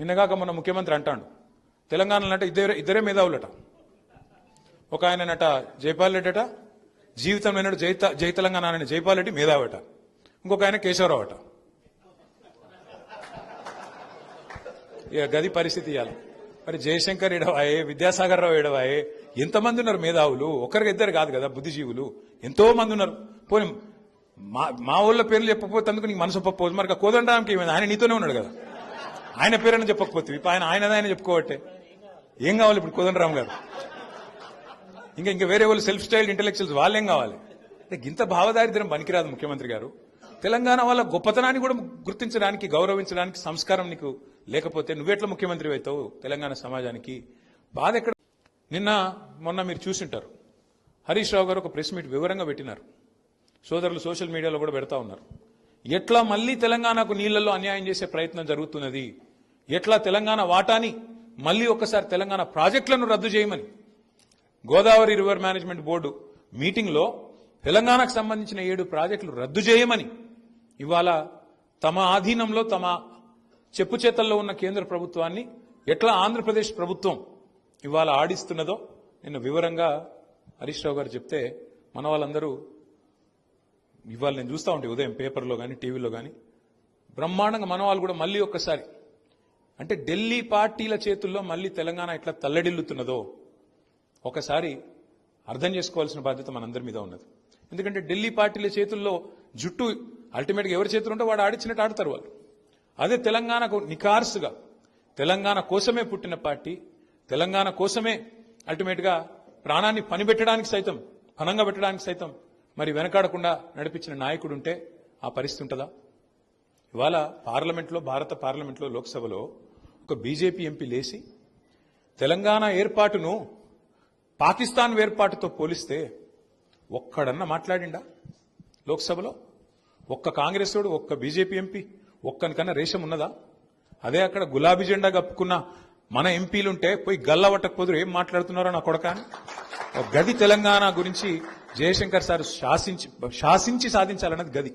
నిన్నగాక మొన్న ముఖ్యమంత్రి అంటాడు తెలంగాణలో అంటే ఇద్దరే మేధావులట. ఒక ఆయనట జైపాల్ రెడ్డి అట, జీవితం అయినాడు జై తెలంగాణ ఆయన జైపాల్ రెడ్డి మేధావట. ఇంకొక ఆయన కేశవరావు అట. ఇక గది పరిస్థితి ఇవ్వాలి. మరి జయశంకర్ ఎడవాయే, విద్యాసాగర్ రావు ఎడవాయే, ఎంతమంది ఉన్నారు మేధావులు? ఒకరికి ఇద్దరు కాదు కదా బుద్ధిజీవులు, ఎంతో మంది ఉన్నారు. పోనీ మా ఊళ్ళో పేర్లు చెప్పకపోతే నీకు మనసు ఒప్పకపోదు. మరి కోదండరాంకి ఏమైంది? ఆయన నీతోనే ఉన్నాడు కదా, ఆయన పేరైనా చెప్పకపోతే ఇప్పుడు ఆయన చెప్పుకోవట్టే ఏం కావాలి ఇప్పుడు కోదండరాం గారు? ఇంకా వేరే వాళ్ళు సెల్ఫ్ స్టైల్డ్ ఇంటెలెక్చువల్స్ వాళ్ళేం కావాలి? ఇంత భావదారిద్ర్యం పనికిరాదు ముఖ్యమంత్రి గారు. తెలంగాణ వాళ్ళ గొప్పతనాన్ని కూడా గుర్తించడానికి, గౌరవించడానికి సంస్కారం నీకు లేకపోతే నువ్వెట్లా ముఖ్యమంత్రి అవుతావు తెలంగాణ సమాజానికి? బాధ ఎక్కడ? మొన్న మీరు చూసింటారు, హరీష్ రావు గారు ఒక ప్రెస్ మీట్ వివరంగా పెట్టినారు. సోదరులు సోషల్ మీడియాలో కూడా పెడతా ఉన్నారు. ఎట్లా మళ్లీ తెలంగాణకు నీళ్లలో అన్యాయం చేసే ప్రయత్నం జరుగుతున్నది, ఎట్లా తెలంగాణ వాటాని మళ్లీ ఒక్కసారి తెలంగాణ ప్రాజెక్టులను రద్దు చేయమని గోదావరి రివర్ మేనేజ్మెంట్ బోర్డు మీటింగ్లో తెలంగాణకు సంబంధించిన 7 ప్రాజెక్టులు రద్దు చేయమని ఇవాళ తమ ఆధీనంలో తమ చెప్పు చేతల్లో ఉన్న కేంద్ర ప్రభుత్వాన్ని ఎట్లా ఆంధ్రప్రదేశ్ ప్రభుత్వం ఇవాళ ఆడిస్తున్నదో నిన్న వివరంగా హరీష్ రావు గారు చెప్తే మన వాళ్ళందరూ ఇవాళ నేను చూస్తూ ఉంటే ఉదయం పేపర్లో కానీ టీవీలో కానీ బ్రహ్మాండంగా మన వాళ్ళు కూడా మళ్ళీ ఒక్కసారి అంటే ఢిల్లీ పార్టీల చేతుల్లో మళ్ళీ తెలంగాణ ఎట్లా తల్లడిల్లుతున్నదో ఒకసారి అర్థం చేసుకోవాల్సిన బాధ్యత మనందరి మీద ఉన్నది. ఎందుకంటే ఢిల్లీ పార్టీల చేతుల్లో జుట్టు అల్టిమేట్గా ఎవరి చేతులు ఉంటే వాడు ఆడిచ్చినట్టు ఆడతారు వాళ్ళు. అదే తెలంగాణకు నికార్సుగా తెలంగాణ కోసమే పుట్టిన పార్టీ, తెలంగాణ కోసమే అల్టిమేట్గా ప్రాణాన్ని పనిపెట్టడానికి సైతం, పనంగా పెట్టడానికి సైతం మరి వెనకాడకుండా నడిపించిన నాయకుడు ఉంటే ఆ పరిస్థితి ఉంటుందా? ఇవాళ పార్లమెంట్లో, భారత పార్లమెంట్లో, లోక్సభలో ఒక బీజేపీ ఎంపీ లేచి తెలంగాణ ఏర్పాటును పాకిస్తాన్ ఏర్పాటుతో పోలిస్తే ఒక్కడన్నా మాట్లాడిండా లోక్సభలో? ఒక్క కాంగ్రెస్ వాడు, ఒక్క బీజేపీ ఎంపీ ఒక్కనికన్నా రేషం ఉన్నదా? అదే అక్కడ గులాబీ జెండా కప్పుకున్న మన ఎంపీలుంటే పోయి గల్లవట్టకపోదురు ఏం మాట్లాడుతున్నారో నా కొడకాని. గది తెలంగాణ గురించి జయశంకర్ సార్ శాసించి సాధించాలన్నది గది.